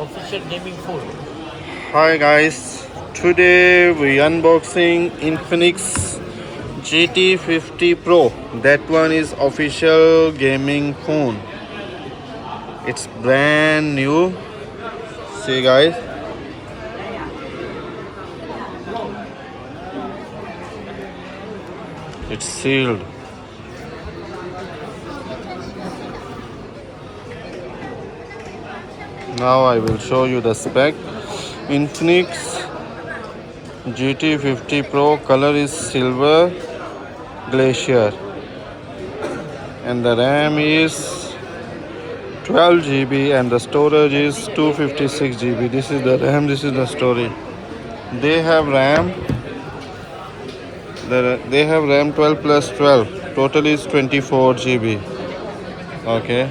official gaming phone. Hi guys, today we unboxing Infinix GT 50 Pro. That one is official gaming phone. It's brand new. See guys, it's sealed. Now I will show you the spec. Infinix GT 50 Pro, color is silver Glacier, and the RAM is 12 GB and the storage is 256 GB. This is the RAM, this is the storage. They have RAM. They have RAM 12 plus 12. Total is 24 GB. Okay.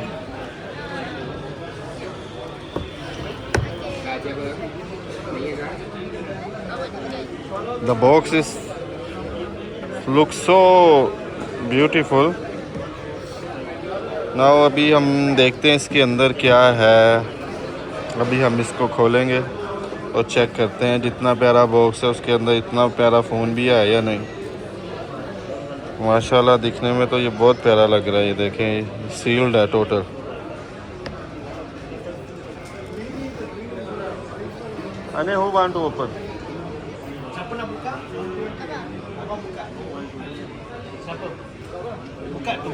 The box is looks so beautiful. Now अभी हम देखते हैं इसके अंदर क्या है. अभी हम इसको खोलेंगे और चेक करते हैं. जितना प्यारा बॉक्स है उसके अंदर इतना प्यारा फ़ोन भी है या नहीं. माशाल्लाह दिखने में तो ये बहुत प्यारा लग रहा है. ये देखें, सील्ड है टोटल. अने who want to open? Siapa nak buka? Abang buka. Siapa? Buka tu.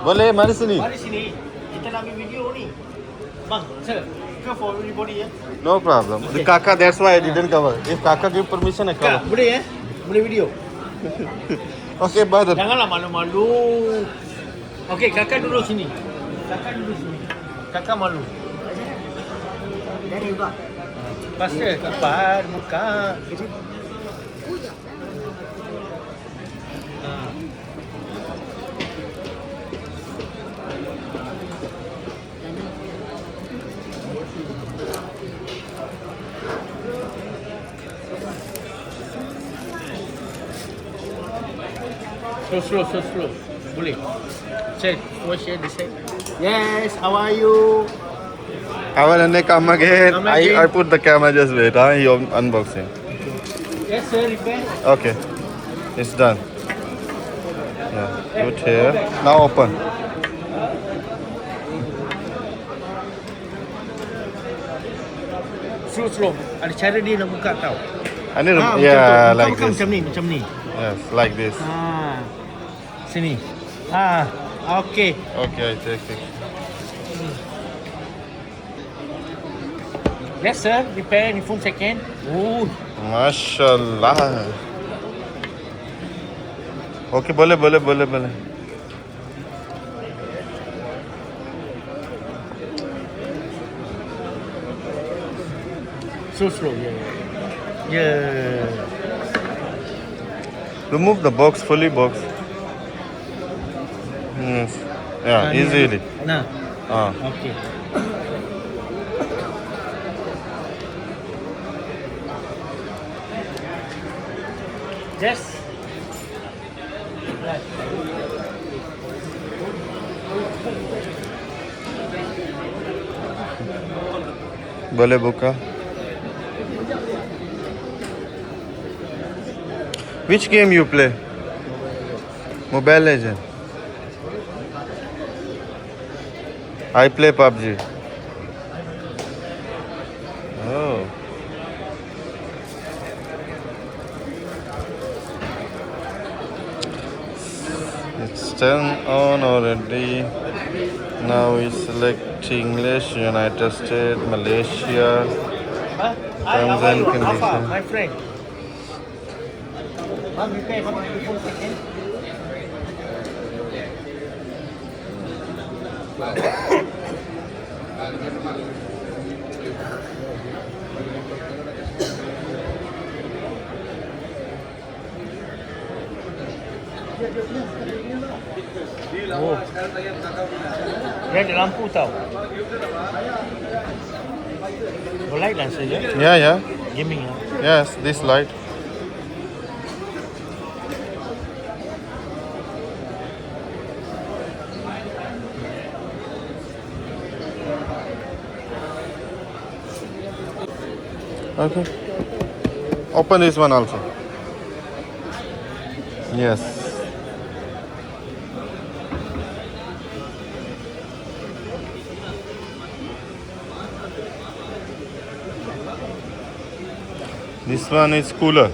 Boleh, mari sini. Mari sini. Kita nak ambil video ni. Bang, sir. Go for everybody ya. No problem. The Kaka, that's why I didn't cover. If Kaka give permission, I cover. Kak, boleh ya? Boleh video. Okay, brother. Janganlah malu-malu. Okey, kakak duduk sini. Kakak duduk sini. Kakak malu. Dari buka. Pasal kapan buka. Slow. Boleh. Check. Share this side. Yes, how are you? I will come again. Come again. I put the camera, just wait. You unboxing. Yes, sir. Repair. Okay. It's done. Yeah. Put here. Now open. Slow. Ada cara dia nak buka tau. I need Ah, yeah, macam tu. like Buka this. macam ni. Yes, like this. Sini. Okay. Okay, I take it. Yes, sir. Repair in full second. Oh. Mashallah. Okay, boleh. So slow. Yeah. Remove the box, fully box. Yes. Yeah, easily. Nah. Ah. Okay. Yes. Right. Boleh buka. Which game you play? Mobile Legend. I play PUBG. Oh. It's turned on already. Now we select English, United States, Malaysia. Terms and conditions. My friend. Repair in full second. Oh. Dia ada lampu tau. Oh, light lah saja. Yeah. Gaming lah. Yes, this light. Okay. Open this one also. Yes. This one is cooler.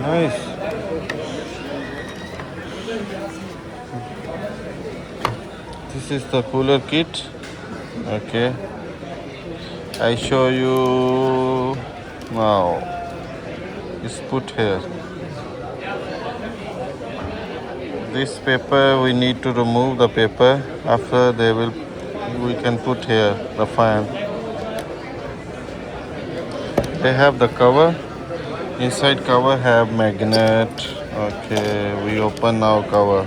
Nice. This is the cooler kit. Okay. I show you now. It's put here. This paper we need to remove the paper. After we can put here the fan. They have the cover. Inside cover have magnet. Okay, we open now cover.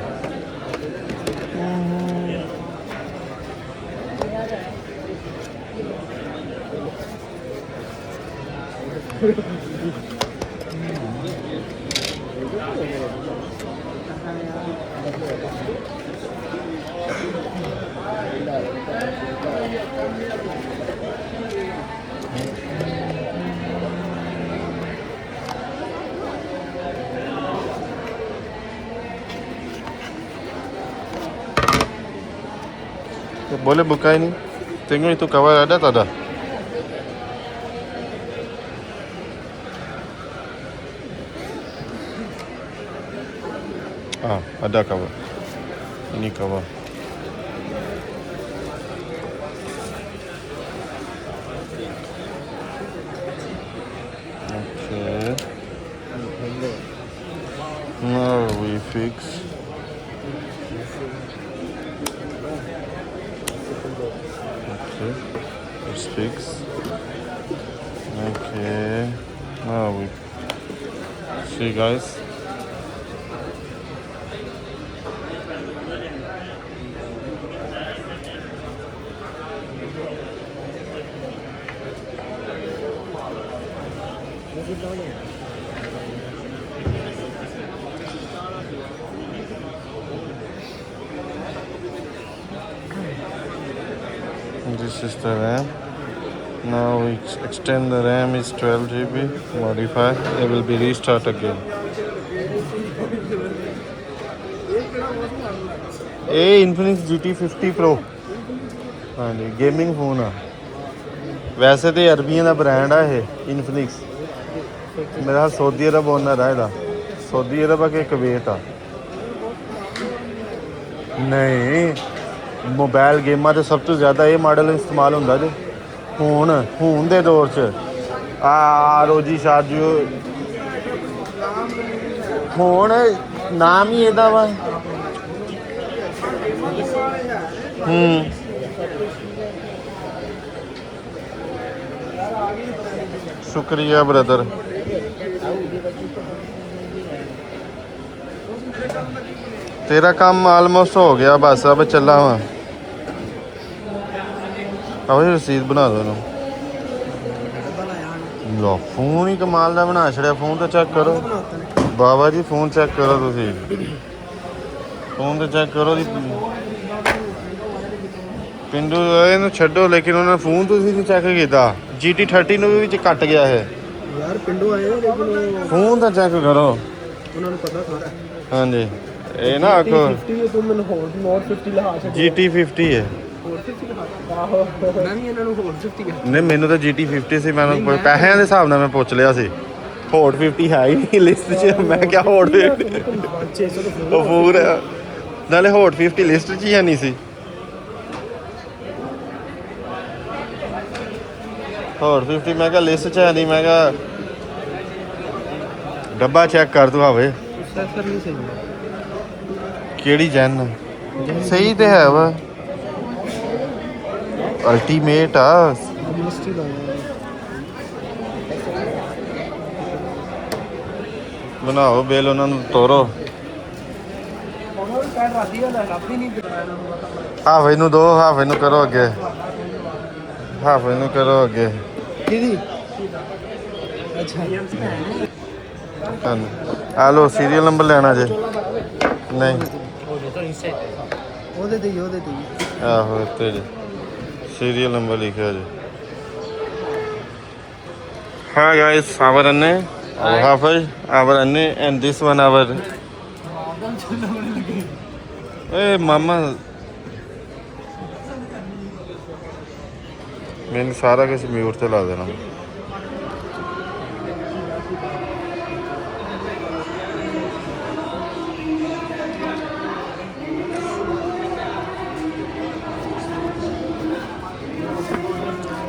Boleh buka ini? Tengok itu cover ada tak ada? Ah, ada cover. Ini cover. Okay. Now we fix. Okay, let's fix. Okay, now we see, guys. This is the RAM. Now we extend the RAM is 12 GB. Modify. It will be restart again. A Infinix GT 50 Pro. हाँ जी gaming phone आ वैसे तो अरबियां का brand है ये Infinix मेरा Saudi अरब owner है Saudi अरब के Kuwait आ नहीं मोबाइल गेमां ते सब तो ज़्यादा ये मॉडल इस्तेमाल होंदा जे हून दे दौर च रोजी शार्जू फोन नाम ही एदा वा शुक्रिया ब्रदर तेरा काम ऑलमोस्ट हो गया बस अब चला वा अब रसीद बना दो ना लो फोन ही कमाल का बना छड़िया फोन तो चेक करो बाबा जी फोन चेक करो तुसी फोन तो चेक करो पिंडू ਇਹਨੂੰ ਛੱਡੋ लेकिन उन्होंने फोन ਤੁਸੀਂ ਨਹੀਂ ਚੈੱਕ ਕੀਤਾ GT 30 ਨੂੰ ਵੀ ਵਿੱਚ ਕੱਟ ਗਿਆ ਹੈ ਯਾਰ ਪਿੰਡੂ ਆਏ ਲੇਕਿਨ ਫੋਨ ਤਾਂ ਚੈੱਕ ਕਰੋ ਉਹਨਾਂ ਨੂੰ ਪਤਾ ਸਾਰਾ ਹਾਂਜੀ ਇਹ ਨਾ ਆਖੋ 50 ਤੋਂ ਮੈਨੂੰ ਹੋਰ ਨੋਟ 50 ਲਹਾ ਛੱਡ GT 50 ਹੈ ਹੋਰ 50 ਲਹਾ ਆਹੋ ਮੈਂ ਵੀ ਇਹਨਾਂ ਨੂੰ ਹੋਰ 50 ਨਹੀਂ ਮੈਨੂੰ ਤਾਂ GT 50 ਸੀ ਮੈਨੂੰ ਪੈਸਿਆਂ ਦੇ ਹਿਸਾਬ ਨਾਲ ਮੈਂ ਪੁੱਛ ਲਿਆ ਸੀ ਹੋਰ 50 ਹੈ ਹੀ ਨਹੀਂ ਲਿਸਟ 'ਚ ਮੈਂ ਕਿਹਾ ਹੋਰ 600 ਉਹ ਪੂਰਾ ਨਾਲੇ ਹੋਰ 50 ਲਿਸਟ 'ਚ ਹੀ ਨਹੀਂ ਸੀ ਹੋਰ 50 ਮੈਂ ਕਿਹਾ ਲਿਸਟ 'ਚ ਹੈ ਨਹੀਂ ਮੈਂ ਕਿਹਾ ਡੱਬਾ ਚੈੱਕ ਕਰ ਤੂੰ ਆਵੇ ਪ੍ਰੋਸੈਸਰ ਨਹੀਂ ਸਹੀ ਕਿਹੜੀ ਜੈਨ ਸਹੀ ਤੇ ਹੈ ਵਾ ਅਲਟੀਮੇਟ ਆ ਬਣਾਓ ਬਿੱਲ, ਉਹਨਾਂ ਨੂੰ ਤੋਰੋ। ਹਾਫੇ ਨੂੰ ਦੋ, ਹਾਫੇ ਨੂੰ ਕਰੋ ਅੱਗੇ, ਹਾਫੇ ਨੂੰ ਕਰੋ ਅੱਗੇ। ਕਿਹਦੀ? ਅੱਛਾ ਆ ਲੋ ਸੀਰੀਅਲ ਨੰਬਰ ਲੈਣਾ ਜੇ? ਨਹੀਂ ਉਹਦੇ ਤੇ ਹੀ ਆਹੋ ਇੱਥੇ ਜੇ ਸੀਰੀਅਲ ਨੰਬਰ ਲਿਖਿਆ ਜੇ। Hi guys, our Anne, our Hafiz, our Anne, and this one our. Hey mama, मैंने सारा कुछ म्यूट ते ला देना।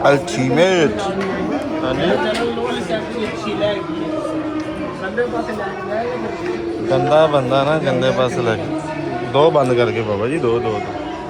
Ultimate, गंदा बंदा ना गंदे पास लगे। दो बंद करके बाबा जी, दो दो दो।